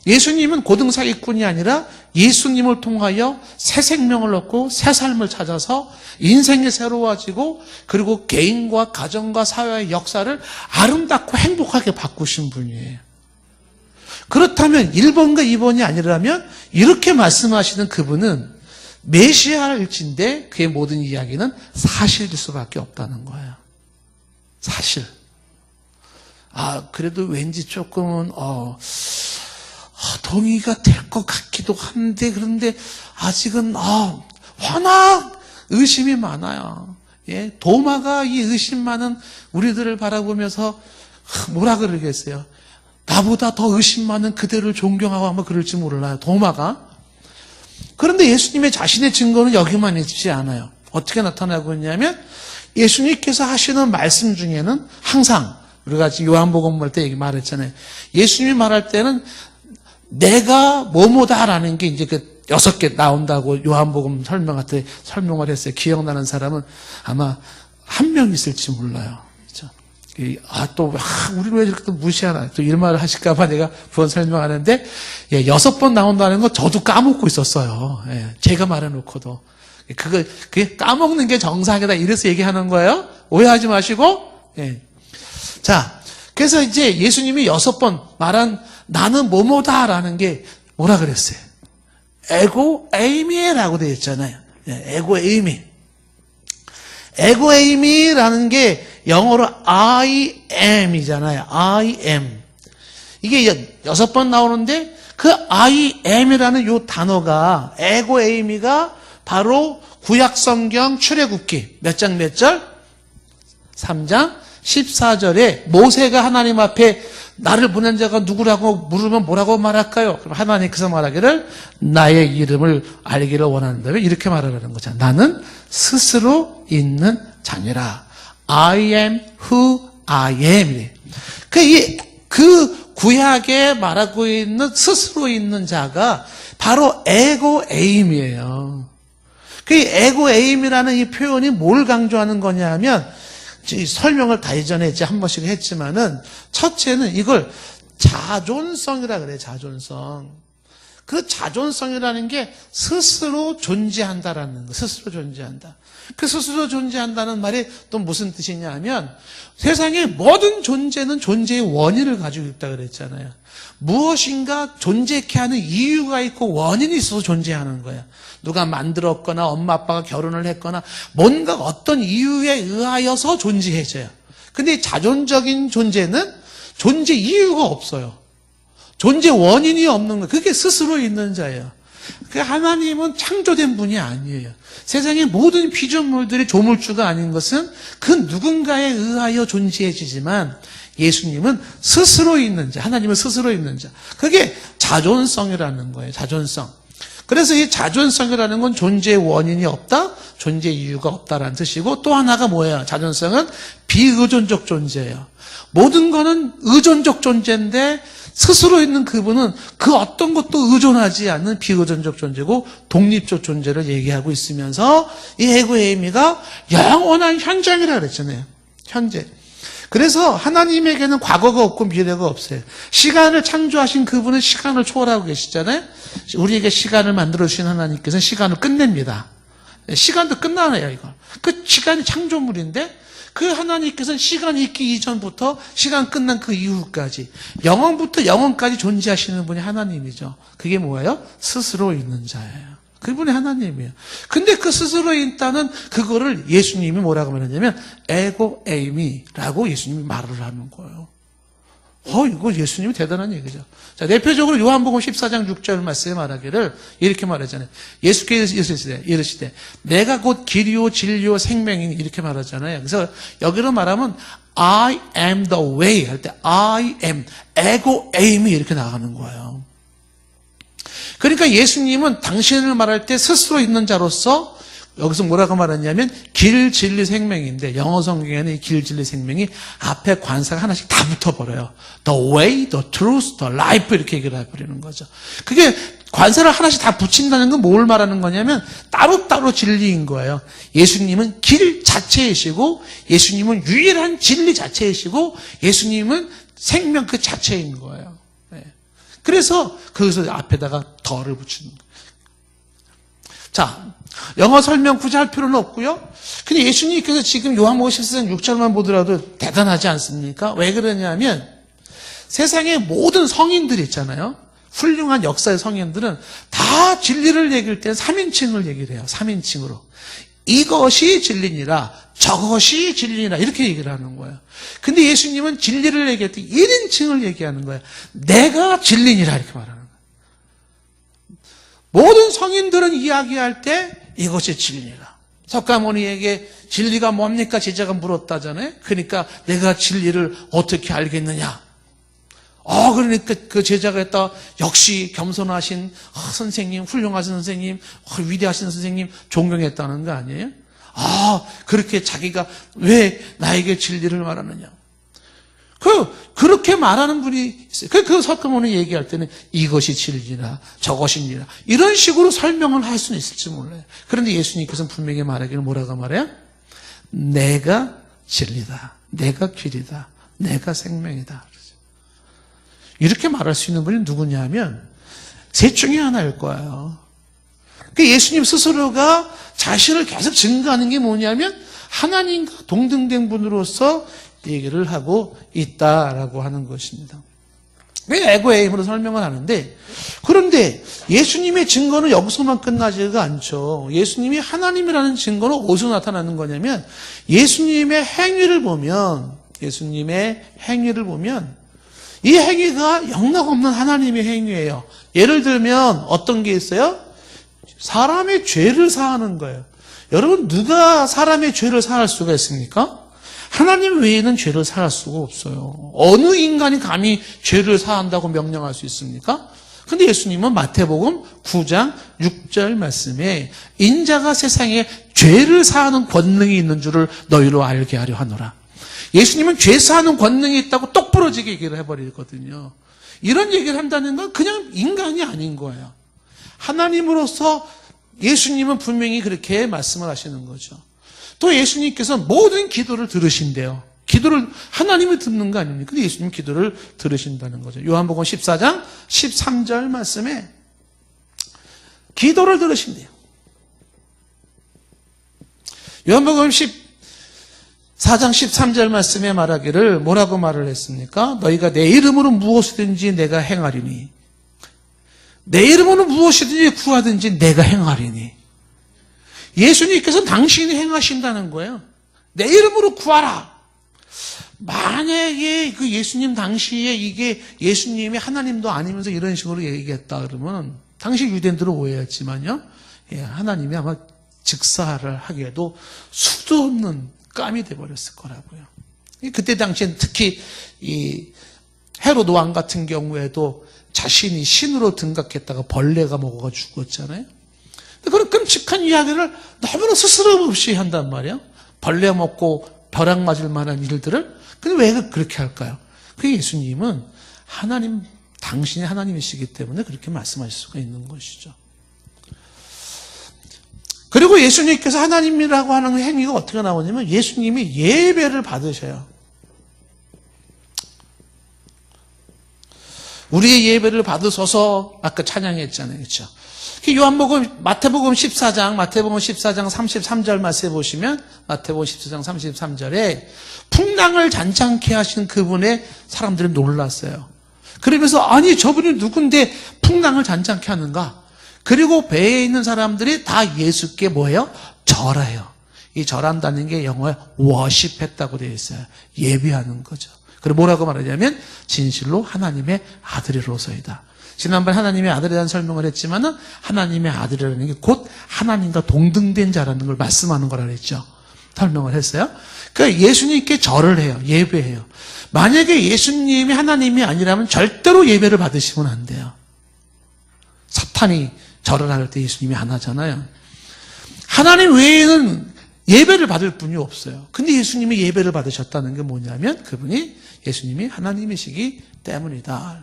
예수님은 고등사기꾼이 아니라 예수님을 통하여 새 생명을 얻고 새 삶을 찾아서 인생이 새로워지고 그리고 개인과 가정과 사회의 역사를 아름답고 행복하게 바꾸신 분이에요. 그렇다면 1번과 2번이 아니라면 이렇게 말씀하시는 그분은 메시아일진데 그의 모든 이야기는 사실일 수밖에 없다는 거예요. 사실. 그래도 왠지 조금은 동의가 될 것 같기도 한데 그런데 아직은 워낙 의심이 많아요. 예, 도마가 이 의심 많은 우리들을 바라보면서 뭐라 그러겠어요? 나보다 더 의심 많은 그대를 존경하고 아마 그럴지 몰라요. 도마가. 그런데 예수님의 자신의 증거는 여기만 있지 않아요. 어떻게 나타나고 있냐면 예수님께서 하시는 말씀 중에는 항상 우리가 지금 요한복음 볼 때 말했잖아요. 예수님이 말할 때는 내가 뭐뭐다라는 게 이제 그 6개 나온다고 요한복음 설명할 때 설명을 했어요. 기억나는 사람은 아마 한 명 있을지 몰라요. 그렇죠? 우리는 왜 이렇게 또 무시하나? 또 이런 말을 하실까봐 내가 부연 설명하는데, 6번 나온다는 거 저도 까먹고 있었어요. 예, 제가 말해놓고도. 그게 까먹는 게 정상이다. 이래서 얘기하는 거예요. 오해하지 마시고, 예. 자, 그래서 이제 예수님이 6번 말한 나는 뭐뭐다라는 게 뭐라 그랬어요? 에고 에이미라고 되어 있잖아요. 에고 에이미. 에고 에이미라는 게 영어로 I am이잖아요. I am. 이게 6번 나오는데 그 I am이라는 요 단어가 에고 에이미가 바로 구약성경 출애굽기 몇 장 몇 절? 3장 14절에 모세가 하나님 앞에 나를 보낸 자가 누구라고 물으면 뭐라고 말할까요? 그럼 하나님께서 말하기를 나의 이름을 알기를 원한다면 이렇게 말하라는 거잖아요. 나는 스스로 있는 자니라. I am who I am. 그 구약에 말하고 있는 스스로 있는 자가 바로 에고 에임이에요. 그 에고 에임이라는 이 표현이 뭘 강조하는 거냐 하면 설명을 다 이전에 이제 한 번씩 했지만은 첫째는 이걸 자존성이라 그래요. 자존성. 그 자존성이라는 게 스스로 존재한다라는 거. 스스로 존재한다. 그 스스로 존재한다는 말이 또 무슨 뜻이냐 하면 세상의 모든 존재는 존재의 원인을 가지고 있다 그랬잖아요. 무엇인가 존재케 하는 이유가 있고 원인이 있어서 존재하는 거야. 누가 만들었거나 엄마 아빠가 결혼을 했거나 뭔가 어떤 이유에 의하여서 존재해져요. 근데 자존적인 존재는 존재 이유가 없어요. 존재 원인이 없는 거예요. 그게 스스로 있는 자예요. 하나님은 창조된 분이 아니에요. 세상의 모든 피조물들이 조물주가 아닌 것은 그 누군가에 의하여 존재해지지만 예수님은 스스로 있는 자, 하나님은 스스로 있는 자. 그게 자존성이라는 거예요. 자존성. 그래서 이 자존성이라는 건 존재의 원인이 없다, 존재 이유가 없다라는 뜻이고 또 하나가 뭐예요? 자존성은 비의존적 존재예요. 모든 거는 의존적 존재인데 스스로 있는 그분은 그 어떤 것도 의존하지 않는 비의존적 존재고 독립적 존재를 얘기하고 있으면서 이 에고 에이미가 영원한 현장이라고 그랬잖아요. 현재. 그래서 하나님에게는 과거가 없고 미래가 없어요. 시간을 창조하신 그분은 시간을 초월하고 계시잖아요. 우리에게 시간을 만들어주신 하나님께서는 시간을 끝냅니다. 시간도 끝나네요, 이거. 그 시간이 창조물인데 그 하나님께서는 시간이 있기 이전부터 시간 끝난 그 이후까지 영원부터 영원까지 존재하시는 분이 하나님이죠. 그게 뭐예요? 스스로 있는 자예요. 그분이 하나님이에요. 근데 그 스스로 있다는 그거를 예수님이 뭐라고 말하냐면 에고 에이미라고 예수님이 말을 하는 거예요. 이거 예수님이 대단한 얘기죠. 자, 대표적으로 요한복음 14장 6절 말씀에 말하기를 이렇게 말하잖아요. 예수께서 이르시되 내가 곧 길이요 진리요 생명이니 이렇게 말하잖아요. 그래서 여기로 말하면 I am the way 할 때 I am 에고 에이미 이렇게 나가는 거예요. 그러니까 예수님은 당신을 말할 때 스스로 있는 자로서 여기서 뭐라고 말하냐면 길, 진리, 생명인데 영어 성경에는 이 길, 진리, 생명이 앞에 관사가 하나씩 다 붙어버려요. The way, the truth, the life 이렇게 얘기를 해버리는 거죠. 그게 관사를 하나씩 다 붙인다는 건 뭘 말하는 거냐면 따로따로 진리인 거예요. 예수님은 길 자체이시고 예수님은 유일한 진리 자체이시고 예수님은 생명 그 자체인 거예요. 그래서 거기서 앞에다가 더를 붙이는 거예요. 자, 영어 설명 굳이 할 필요는 없고요. 근데 예수님께서 지금 요한복음 14장 6절만 보더라도 대단하지 않습니까? 왜 그러냐면 세상의 모든 성인들 있잖아요. 훌륭한 역사의 성인들은 다 진리를 얘기할 때 3인칭을 얘기를 해요. 3인칭으로. 이것이 진리니라, 저것이 진리니라 이렇게 얘기를 하는 거예요. 근데 예수님은 진리를 얘기할 때 1인칭을 얘기하는 거예요. 내가 진리니라 이렇게 말하는 거예요. 모든 성인들은 이야기할 때 이것이 진리라. 석가모니에게 진리가 뭡니까? 제자가 물었다잖아요. 그러니까 내가 진리를 어떻게 알겠느냐? 그러니까 그 제자가 했다. 역시 겸손하신 선생님, 훌륭하신 선생님, 위대하신 선생님 존경했다는 거 아니에요? 그렇게 자기가 왜 나에게 진리를 말하느냐? 그렇게 말하는 분이 있어요. 그 석가모니 얘기할 때는 이것이 진리라, 저것이 진리라. 이런 식으로 설명을 할 수는 있을지 몰라요. 그런데 예수님께서는 분명히 말하기를 뭐라고 말해요? 내가 진리다. 내가 길이다. 내가 생명이다. 이렇게 말할 수 있는 분이 누구냐면 셋 중에 하나일 거예요. 예수님 스스로가 자신을 계속 증거하는 게 뭐냐면 하나님과 동등된 분으로서 얘기를 하고 있다라고 하는 것입니다. 에고에임으로 설명을 하는데 그런데 예수님의 증거는 여기서만 끝나지가 않죠. 예수님이 하나님이라는 증거는 어디서 나타나는 거냐면 예수님의 행위를 보면 이 행위가 영락없는 하나님의 행위예요. 예를 들면 어떤 게 있어요? 사람의 죄를 사하는 거예요. 여러분 누가 사람의 죄를 사할 수가 있습니까? 하나님 외에는 죄를 사할 수가 없어요. 어느 인간이 감히 죄를 사한다고 명령할 수 있습니까? 근데 예수님은 마태복음 9장 6절 말씀에 인자가 세상에 죄를 사하는 권능이 있는 줄을 너희로 알게 하려 하노라. 예수님은 죄 사하는 권능이 있다고 똑부러지게 얘기를 해버리거든요. 이런 얘기를 한다는 건 그냥 인간이 아닌 거예요. 하나님으로서 예수님은 분명히 그렇게 말씀을 하시는 거죠. 또 예수님께서 모든 기도를 들으신대요. 기도를 하나님이 듣는 거 아닙니까? 근데 예수님 기도를 들으신다는 거죠. 요한복음 14장 13절 말씀에 기도를 들으신대요. 요한복음 14장 13절 말씀에 말하기를 뭐라고 말을 했습니까? 너희가 내 이름으로 무엇이든지 내가 행하리니 내 이름으로 무엇이든지 구하든지 내가 행하리니 예수님께서 당신이 행하신다는 거예요. 내 이름으로 구하라. 만약에 그 예수님 당시에 이게 예수님이 하나님도 아니면서 이런 식으로 얘기했다 그러면 당시 유대인들은 오해했지만요. 하나님이 아마 즉사를 하기에도 수도 없는 깜이 돼버렸을 거라고요. 그때 당시엔 특히 이 헤로드 왕 같은 경우에도 자신이 신으로 등극했다가 벌레가 먹어가 죽었잖아요. 그런 끔찍한 이야기를 너무나 스스럼 없이 한단 말이에요. 벌레 먹고 벼락 맞을 만한 일들을. 근데 왜 그렇게 할까요? 그 예수님은 하나님, 당신이 하나님이시기 때문에 그렇게 말씀하실 수가 있는 것이죠. 그리고 예수님께서 하나님이라고 하는 행위가 어떻게 나오냐면 예수님이 예배를 받으셔요. 우리의 예배를 받으소서 아까 찬양했잖아요. 그렇죠? 마태복음 14장 33절 말씀해 보시면 마태복음 14장 33절에 풍랑을 잔잔케 하신 그분의 사람들이 놀랐어요. 그러면서 아니 저분이 누군데 풍랑을 잔잔케 하는가? 그리고 배에 있는 사람들이 다 예수께 뭐예요? 절해요. 이 절한다는 게 영어에 워십했다고 되어 있어요. 예배하는 거죠. 그리고 뭐라고 말하냐면 진실로 하나님의 아들이로서이다. 지난번 하나님의 아들이라는 설명을 했지만은 하나님의 아들이라는 게 곧 하나님과 동등된 자라는 걸 말씀하는 거라 그랬죠. 설명을 했어요. 그러니까 예수님께 절을 해요. 예배해요. 만약에 예수님이 하나님이 아니라면 절대로 예배를 받으시면 안 돼요. 사탄이 절을 할 때 예수님이 안 하잖아요. 하나님 외에는 예배를 받을 분이 없어요. 근데 예수님이 예배를 받으셨다는 게 뭐냐면 그분이 예수님이 하나님이시기 때문이다.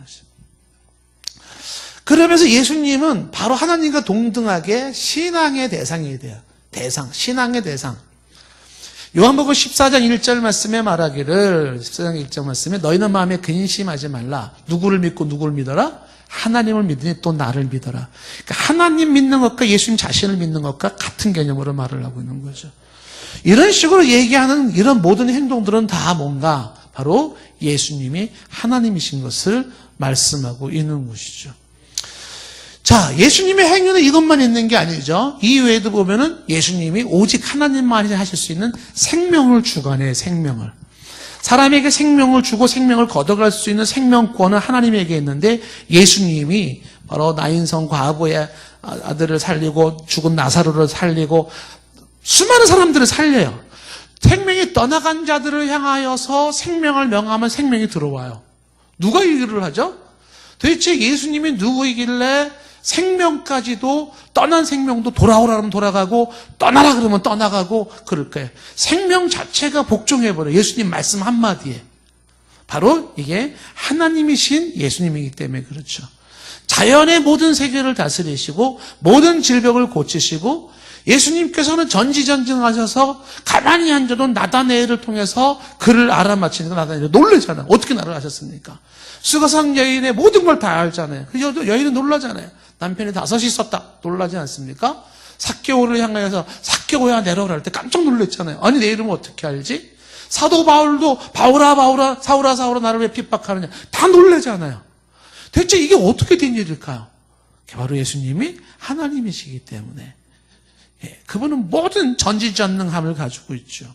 그러면서 예수님은 바로 하나님과 동등하게 신앙의 대상이 돼요. 신앙의 대상. 요한복음 14장 1절 말씀에 말하기를 14장 1절 말씀에 너희는 마음에 근심하지 말라. 누구를 믿고 누구를 믿어라? 하나님을 믿으니 또 나를 믿어라. 그러니까 하나님 믿는 것과 예수님 자신을 믿는 것과 같은 개념으로 말을 하고 있는 거죠. 이런 식으로 얘기하는 이런 모든 행동들은 다 뭔가 바로 예수님이 하나님이신 것을 말씀하고 있는 것이죠. 자, 예수님의 행위는 이것만 있는 게 아니죠. 이 외에도 보면은 예수님이 오직 하나님만이 하실 수 있는 생명을 주관해요. 생명을. 사람에게 생명을 주고 생명을 걷어갈 수 있는 생명권은 하나님에게 있는데 예수님이 바로 나인성 과부의 아들을 살리고 죽은 나사로를 살리고 수많은 사람들을 살려요. 생명이 떠나간 자들을 향하여서 생명을 명하면 생명이 들어와요. 누가 이 일을 하죠? 도대체 예수님이 누구이길래 생명까지도 떠난 생명도 돌아오라 그러면 돌아가고 떠나라 그러면 떠나가고 그럴 거예요. 생명 자체가 복종해버려요. 예수님 말씀 한마디에. 바로 이게 하나님이신 예수님이기 때문에 그렇죠. 자연의 모든 세계를 다스리시고 모든 질병을 고치시고 예수님께서는 전지전능하셔서 가만히 앉아도 나다네엘을 통해서 그를 알아맞히는 거 나다네엘 놀라잖아요. 어떻게 나를 아셨습니까? 수가성 여인의 모든 걸 다 알잖아요. 그 여인은 놀라잖아요. 남편이 5이 있었다. 놀라지 않습니까? 삭개오를 향하여서 삭개오야 내려오라 할 때 깜짝 놀랐잖아요. 아니 내 이름을 어떻게 알지? 사도 바울도 바울아 사울아 나를 왜 핍박하느냐 다 놀라잖아요. 대체 이게 어떻게 된 일일까요? 바로 예수님이 하나님이시기 때문에 그분은 모든 전지전능함을 가지고 있죠.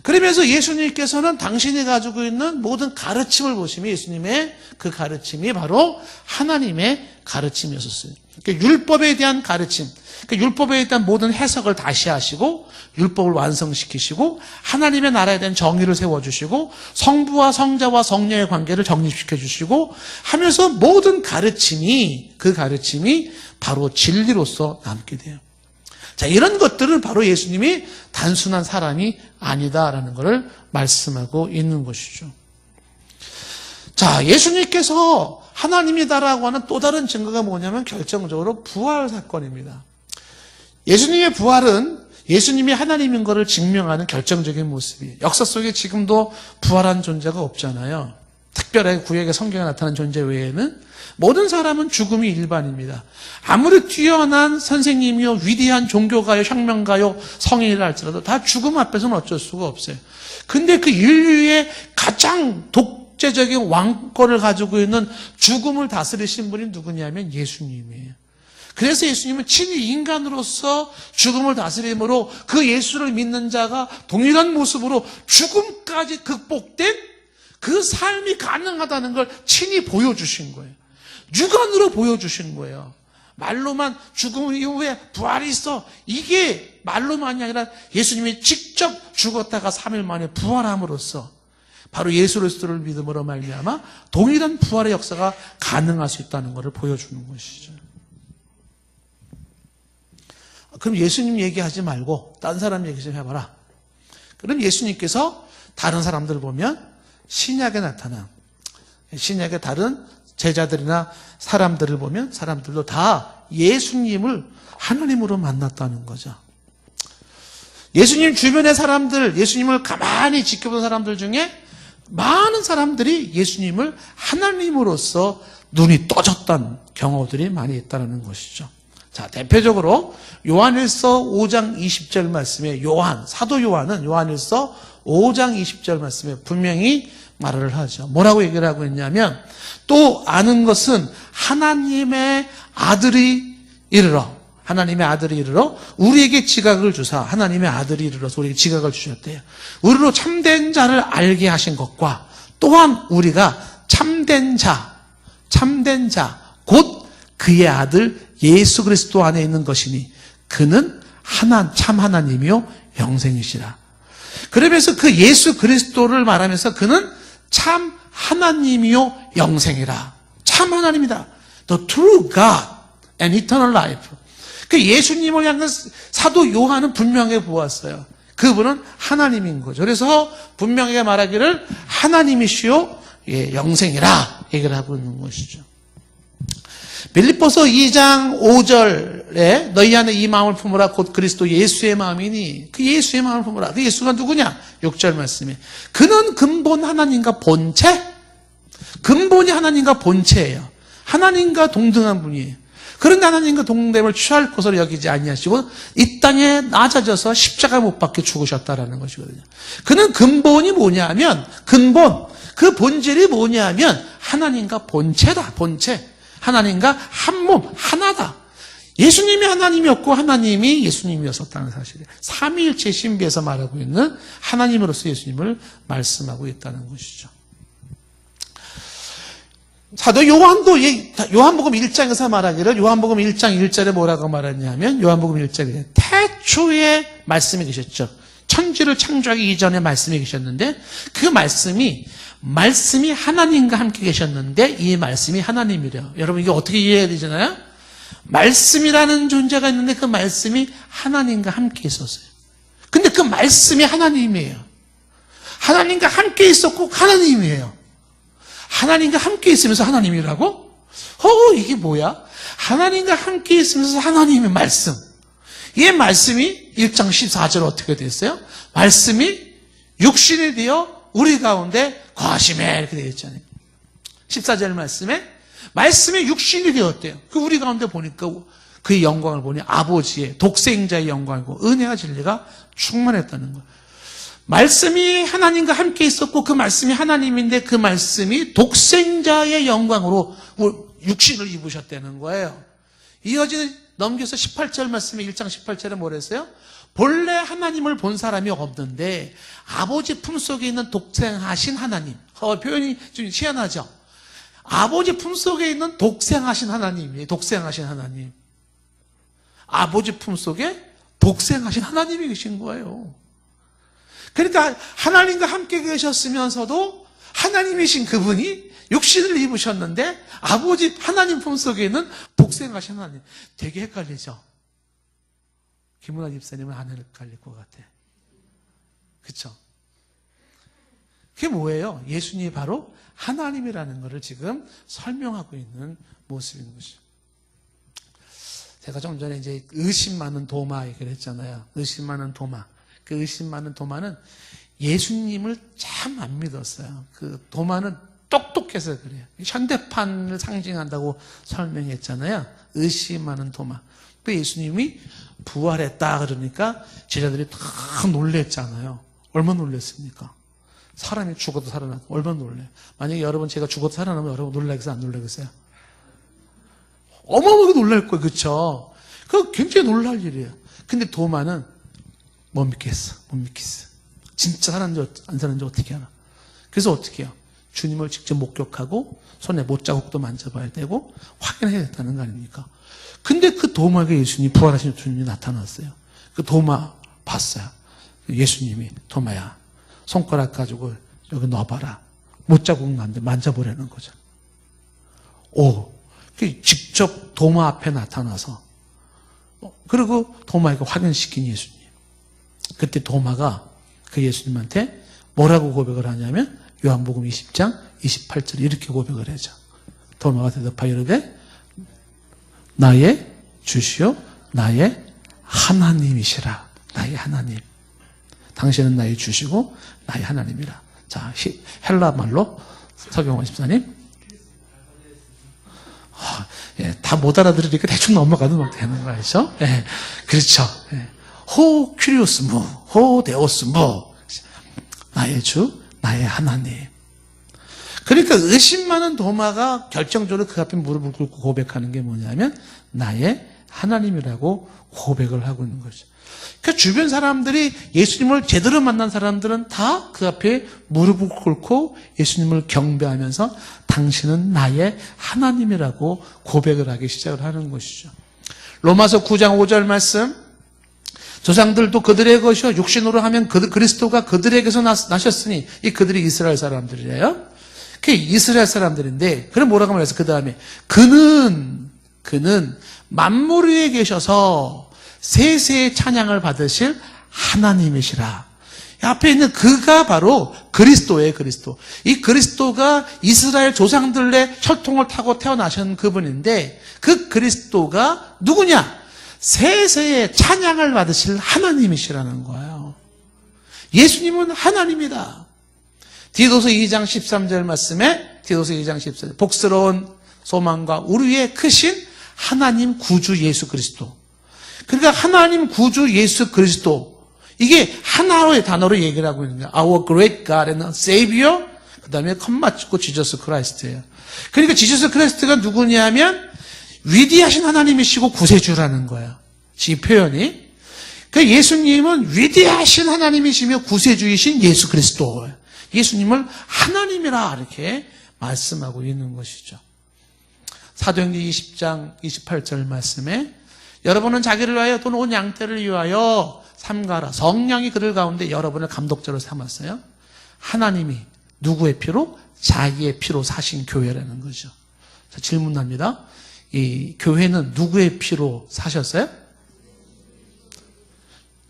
그러면서 예수님께서는 당신이 가지고 있는 모든 가르침을 보시면 예수님의 그 가르침이 바로 하나님의 가르침이었어요. 그러니까 율법에 대한 가르침, 그러니까 율법에 대한 모든 해석을 다시 하시고 율법을 완성시키시고 하나님의 나라에 대한 정의를 세워주시고 성부와 성자와 성령의 관계를 정립시켜주시고 하면서 모든 가르침이 그 가르침이 바로 진리로서 남게 돼요. 자, 이런 것들은 바로 예수님이 단순한 사람이 아니다라는 것을 말씀하고 있는 것이죠. 자, 예수님께서 하나님이다라고 하는 또 다른 증거가 뭐냐면 결정적으로 부활 사건입니다. 예수님의 부활은 예수님이 하나님인 것을 증명하는 결정적인 모습이에요. 역사 속에 지금도 부활한 존재가 없잖아요. 특별하게 구약의 성경에 나타난 존재 외에는 모든 사람은 죽음이 일반입니다. 아무리 뛰어난 선생님이요, 위대한 종교가요, 혁명가요, 성인이라 할지라도 다 죽음 앞에서는 어쩔 수가 없어요. 근데 그 인류의 가장 독재적인 왕권을 가지고 있는 죽음을 다스리신 분이 누구냐면 예수님이에요. 그래서 예수님은 친히 인간으로서 죽음을 다스림으로 그 예수를 믿는 자가 동일한 모습으로 죽음까지 극복된 그 삶이 가능하다는 걸 친히 보여주신 거예요. 육안으로 보여주신 거예요. 말로만 죽음 이후에 부활이 있어. 이게 말로만이 아니라 예수님이 직접 죽었다가 3일 만에 부활함으로써 바로 예수 그리스도를 믿음으로 말미암아 동일한 부활의 역사가 가능할 수 있다는 것을 보여주는 것이죠. 그럼 예수님 얘기하지 말고 다른 사람 얘기 좀 해봐라. 그럼 예수님께서 다른 사람들 보면 신약에 나타난 신약의 다른 제자들이나 사람들을 보면 사람들도 다 예수님을 하나님으로 만났다는 거죠. 예수님 주변의 사람들, 예수님을 가만히 지켜본 사람들 중에 많은 사람들이 예수님을 하나님으로서 눈이 떠졌던 경우들이 많이 있다는 것이죠. 자, 대표적으로 요한일서 5장 20절 말씀에 사도 요한은 요한일서 5장 20절 말씀에 분명히 말을 하죠. 뭐라고 얘기를 하고 있냐면 또 아는 것은 하나님의 아들이 이르러, 하나님의 아들이 이르러 우리에게 지각을 주사 하나님의 아들이 이르러서 우리에게 지각을 주셨대요. 우리로 참된 자를 알게 하신 것과 또한 우리가 참된 자, 곧 그의 아들 예수 그리스도 안에 있는 것이니 그는 참 하나님이요 영생이시라. 그러면서 그 예수 그리스도를 말하면서 그는 참 하나님이요 영생이라. 참 하나님이다. The true God and eternal life. 그 예수님을 향한 사도 요한은 분명하게 보았어요. 그분은 하나님인 거죠. 그래서 분명하게 말하기를 하나님이시요 영생이라 얘기를 하고 있는 것이죠. 빌립보서 2장 5절에 너희 안에 이 마음을 품으라 곧 그리스도 예수의 마음이니 그 예수의 마음을 품으라. 그 예수가 누구냐? 6절 말씀에 그는 근본 하나님과 본체, 근본이 하나님과 본체예요. 하나님과 동등한 분이에요. 그런데 하나님과 동등됨을 취할 것으로 여기지 아니하시고 이 땅에 낮아져서 십자가 못 박혀 죽으셨다라는 것이거든요. 그는 근본이 뭐냐면 근본, 그 본질이 뭐냐면 하나님과 본체다. 본체. 하나님과 한 몸, 하나다. 예수님이 하나님이었고 하나님이 예수님이었었다는 사실이에요. 삼위일체 신비에서 말하고 있는 하나님으로서 예수님을 말씀하고 있다는 것이죠. 사도 요한도 요한복음 1장에서 말하기를 요한복음 1장 1절에 뭐라고 말했냐면 요한복음 1장에 태초에 말씀이 계셨죠. 천지를 창조하기 이전에 말씀이 계셨는데 그 말씀이 하나님과 함께 계셨는데 이 말씀이 하나님이래요. 여러분 이게 어떻게 이해해야 되잖아요? 말씀이라는 존재가 있는데 그 말씀이 하나님과 함께 있었어요. 근데 그 말씀이 하나님이에요. 하나님과 함께 있었고 하나님이에요. 하나님과 함께 있으면서 하나님이라고? 이게 뭐야? 하나님과 함께 있으면서 하나님의 말씀. 이 말씀이 1장 14절 어떻게 됐어요? 말씀이 육신이 되어 우리 가운데 거하시매 이렇게 되어 있잖아요. 14절 말씀이 육신이 되었대요. 그 우리 가운데 보니까 그의 영광을 보니 아버지의 독생자의 영광이고 은혜와 진리가 충만했다는 거예요. 말씀이 하나님과 함께 있었고 그 말씀이 하나님인데 그 말씀이 독생자의 영광으로 육신을 입으셨다는 거예요. 이어지는 넘겨서 18절 말씀에 1장 18절에 뭐랬어요? 본래 하나님을 본 사람이 없는데 아버지 품속에 있는 독생하신 하나님. 표현이 좀 희한하죠? 아버지 품속에 있는 독생하신 하나님이에요. 독생하신 하나님. 아버지 품속에 독생하신 하나님이 계신 거예요. 그러니까 하나님과 함께 계셨으면서도 하나님이신 그분이 육신을 입으셨는데 아버지 하나님 품속에 있는 독생하신 하나님. 되게 헷갈리죠? 김은아 집사님은 안 헷갈릴 것 같아. 그렇죠? 그게 뭐예요? 예수님이 바로 하나님이라는 것을 지금 설명하고 있는 모습인 것이죠. 제가 좀 전에 이제 의심 많은 도마 얘기를 했잖아요. 의심 많은 도마. 그 의심 많은 도마는 예수님을 참 안 믿었어요. 그 도마는 똑똑해서 그래요. 현대판을 상징한다고 설명했잖아요. 의심 많은 도마. 그 예수님이 부활했다 그러니까 제자들이 다 놀랬잖아요. 얼마나 놀랬습니까? 사람이 죽어도 살아나고 얼마나 놀래요. 만약에 여러분 제가 죽어도 살아나면 여러분 놀라겠어요? 안 놀라겠어요? 어마어마하게 놀랄 거예요. 그렇죠? 그거 굉장히 놀랄 일이에요. 근데 도마는 못 믿겠어. 진짜 살았는지 안 살았는지 어떻게 알아? 그래서 어떻게 해요? 주님을 직접 목격하고 손에 못자국도 만져봐야 되고 확인해야 된다는 거 아닙니까? 근데 그 도마에 예수님, 부활하신 주님이 나타났어요. 그 도마 봤어요. 예수님이 도마야 손가락 가지고 여기 넣어봐라. 못자국 난데 만져보라는 거죠. 직접 도마 앞에 나타나서 그리고 도마에게 확인시킨 예수님. 그때 도마가 그 예수님한테 뭐라고 고백을 하냐면 요한복음 20장 28절에 이렇게 고백을 하죠. 도마가 대답하여 이르되 나의 주시오 나의 하나님이시라. 나의 하나님. 당신은 나의 주시고 나의 하나님이라. 자, 헬라 말로 서경원 집사님. 다 못 알아들으니까 대충 넘어가도 되는 거 알죠? 그렇죠. 호 큐리오스무, 호 데오스무. 나의 주, 나의 하나님. 그러니까 의심 많은 도마가 결정적으로 그 앞에 무릎을 꿇고 고백하는 게 뭐냐면 나의 하나님이라고 고백을 하고 있는 거죠. 그러니까 주변 사람들이 예수님을 제대로 만난 사람들은 다 그 앞에 무릎을 꿇고 예수님을 경배하면서 당신은 나의 하나님이라고 고백을 하기 시작을 하는 것이죠. 로마서 9장 5절 말씀, 조상들도 그들의 것이요 육신으로 하면 그리스도가 그들에게서 나셨으니, 이 그들이 이스라엘 사람들이래요. 그 이스라엘 사람들인데, 그럼 뭐라고 말해서 그 다음에 그는 만물 위에 계셔서 세세의 찬양을 받으실 하나님이시라. 앞에 있는 그가 바로 그리스도예요, 그리스도. 이 그리스도가 이스라엘 조상들의 혈통을 타고 태어나신 그분인데, 그 그리스도가 누구냐? 세세의 찬양을 받으실 하나님이시라는 거예요. 예수님은 하나님이다. 디도서 2장 13절 말씀에, 디도서 2장 14절, 복스러운 소망과 우리의 크신 하나님 구주 예수 그리스도. 그러니까 하나님 구주 예수 그리스도, 이게 하나의 단어로 얘기를 하고 있는 거예요. Our great God and Savior, 그 다음에 컴마 찍고 지저스 크라이스트예요. 그러니까 지저스 크라이스트가 누구냐면 위대하신 하나님이시고 구세주라는 거예요. 이 표현이. 그러니까 예수님은 위대하신 하나님이시며 구세주이신 예수 그리스도, 예수님을 하나님이라 이렇게 말씀하고 있는 것이죠. 사도행전 20장 28절 말씀에, 여러분은 자기를 위하여 또는 온 양떼를 위하여 삼가라. 성령이 그들 가운데 여러분을 감독자로 삼았어요. 하나님이 누구의 피로? 자기의 피로 사신 교회라는 거죠. 자, 질문합니다. 이 교회는 누구의 피로 사셨어요?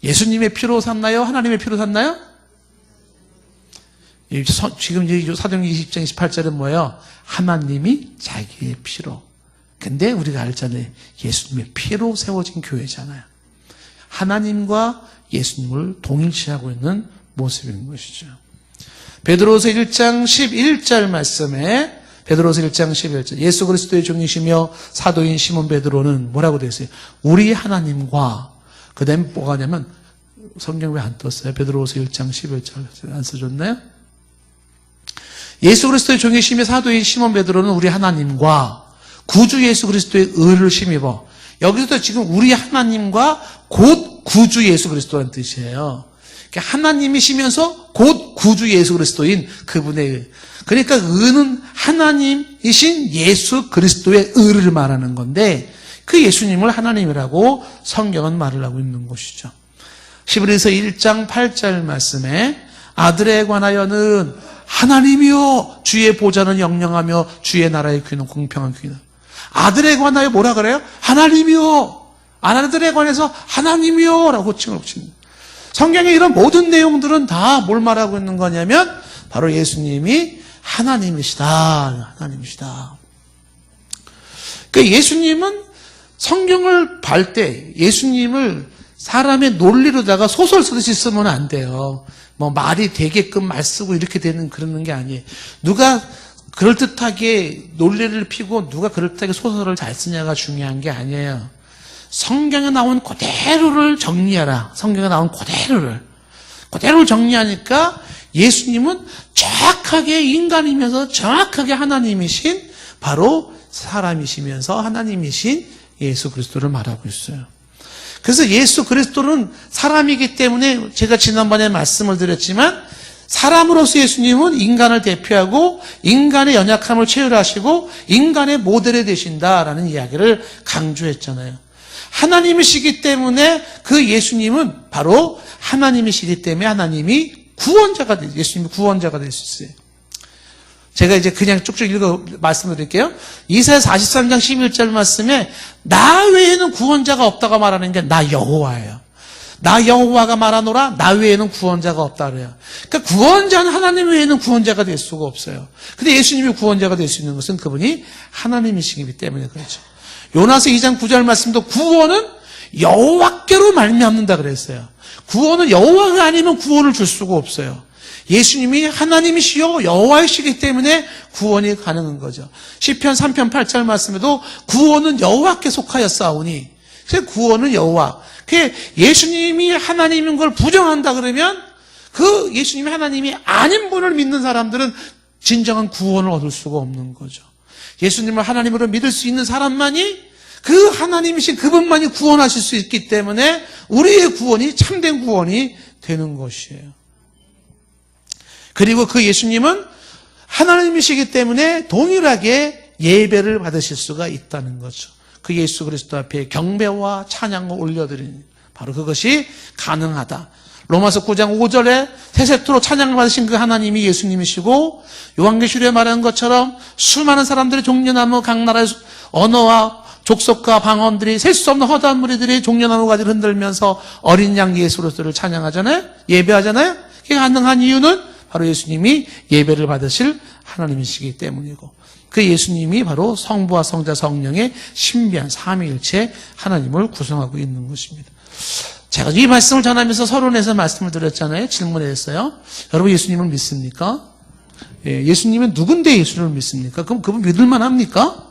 예수님의 피로 샀나요? 하나님의 피로 샀나요? 지금 사도행전 20장 28절은 뭐예요? 하나님이 자기의 피로. 근데 우리가 알잖아요. 예수님의 피로 세워진 교회잖아요. 하나님과 예수님을 동일시하고 있는 모습인 것이죠. 베드로서 1장 11절 말씀에, 베드로서 1장 11절, 예수 그리스도의 종이시며 사도인 시몬 베드로는 뭐라고 되어 있어요? 우리 하나님과, 그 다음에 뭐가 하냐면, 성경 왜 안 떴어요? 베드로서 1장 11절 안 써줬나요? 예수 그리스도의 종이시며 사도인 시몬 베드로는 우리 하나님과 구주 예수 그리스도의 의를 힘입어. 여기서도 지금 우리 하나님과 곧 구주 예수 그리스도라는 뜻이에요. 그러니까 하나님이시면서 곧 구주 예수 그리스도인 그분의 의. 그러니까 의는 하나님이신 예수 그리스도의 의를 말하는 건데, 그 예수님을 하나님이라고 성경은 말을 하고 있는 것이죠. 히브리서 1장 8절 말씀에, 아들에 관하여는 하나님이요 주의 보좌는 영영하며 주의 나라의 귀는 공평한 귀는. 아들에 관하여 뭐라 그래요? 하나님이요. 아들에 관해서 하나님이요 라고 호칭을 붙입니다. 성경의 이런 모든 내용들은 다 뭘 말하고 있는 거냐면 바로 예수님이 하나님이시다. 하나님이시다. 그러니까 예수님은 성경을 볼 때 예수님을 사람의 논리로다가 소설 쓰듯이 쓰면 안 돼요. 뭐 말이 되게끔 말 쓰고 이렇게 그러는 게 아니에요. 누가 그럴듯하게 논리를 피고 누가 그럴듯하게 소설을 잘 쓰냐가 중요한 게 아니에요. 성경에 나온 그대로를 정리하라. 성경에 나온 그대로를 정리하니까 예수님은 정확하게 인간이면서 정확하게 하나님이신, 바로 사람이시면서 하나님이신 예수 그리스도를 말하고 있어요. 그래서 예수 그리스도는 사람이기 때문에 제가 지난번에 말씀을 드렸지만, 사람으로서 예수님은 인간을 대표하고 인간의 연약함을 체휼하시고 인간의 모델이 되신다라는 이야기를 강조했잖아요. 하나님이시기 때문에 그 예수님은 바로 하나님이시기 때문에 하나님이 구원자가 되죠. 예수님이 구원자가 될 수 있어요. 제가 이제 그냥 쭉쭉 읽어 말씀드릴게요. 이사야 43장 11절 말씀에 나 외에는 구원자가 없다고 말하는 게 나 여호와예요. 나 여호와가 말하노라 나 외에는 구원자가 없다 그래요. 그러니까 구원자는 하나님 외에는 구원자가 될 수가 없어요. 근데 예수님이 구원자가 될 수 있는 것은 그분이 하나님이시기 때문에 그렇죠. 요나서 2장 9절 말씀도 구원은 여호와께로 말미암는다 그랬어요. 구원은 여호와가 아니면 구원을 줄 수가 없어요. 예수님이 하나님이시요 여호와이시기 때문에 구원이 가능한 거죠. 시편 3편 8절 말씀에도 구원은 여호와께 속하였사오니, 그래서 구원은 여호와. 예수님이 하나님인 걸 부정한다 그러면 그 예수님이 하나님이 아닌 분을 믿는 사람들은 진정한 구원을 얻을 수가 없는 거죠. 예수님을 하나님으로 믿을 수 있는 사람만이 그 하나님이신 그분만이 구원하실 수 있기 때문에 우리의 구원이 참된 구원이 되는 것이에요. 그리고 그 예수님은 하나님이시기 때문에 동일하게 예배를 받으실 수가 있다는 거죠. 그 예수 그리스도 앞에 경배와 찬양을 올려드리는 바로 그것이 가능하다. 로마서 9장 5절에 세세토록 찬양을 받으신 그 하나님이 예수님이시고, 요한계시록에 말하는 것처럼 수많은 사람들이 종려나무 각 나라의 언어와 족속과 방언들이 셀 수 없는 허다한 무리들이 종려나무 가지를 흔들면서 어린 양 예수 그리스도를 찬양하잖아요. 예배하잖아요. 그게 가능한 이유는 바로 예수님이 예배를 받으실 하나님이시기 때문이고, 그 예수님이 바로 성부와 성자 성령의 신비한 삼위일체 하나님을 구성하고 있는 것입니다. 제가 이 말씀을 전하면서 서론에서 말씀을 드렸잖아요. 질문했어요. 여러분 예수님을 믿습니까? 예, 예수님은 누군데 예수를 믿습니까? 그럼 그분 믿을만 합니까?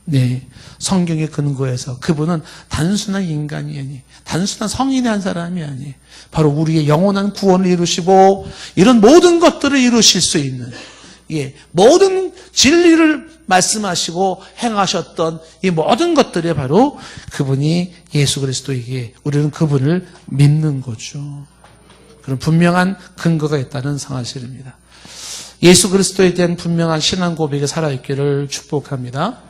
네, 성경의 근거에서 그분은 단순한 인간이 아니, 단순한 성인의 한 사람이 아니, 바로 우리의 영원한 구원을 이루시고 이런 모든 것들을 이루실 수 있는, 예, 모든 진리를 말씀하시고 행하셨던 이 모든 것들이 바로 그분이 예수 그리스도이기에 우리는 그분을 믿는 거죠. 그런 분명한 근거가 있다는 사실입니다. 예수 그리스도에 대한 분명한 신앙 고백이 살아있기를 축복합니다.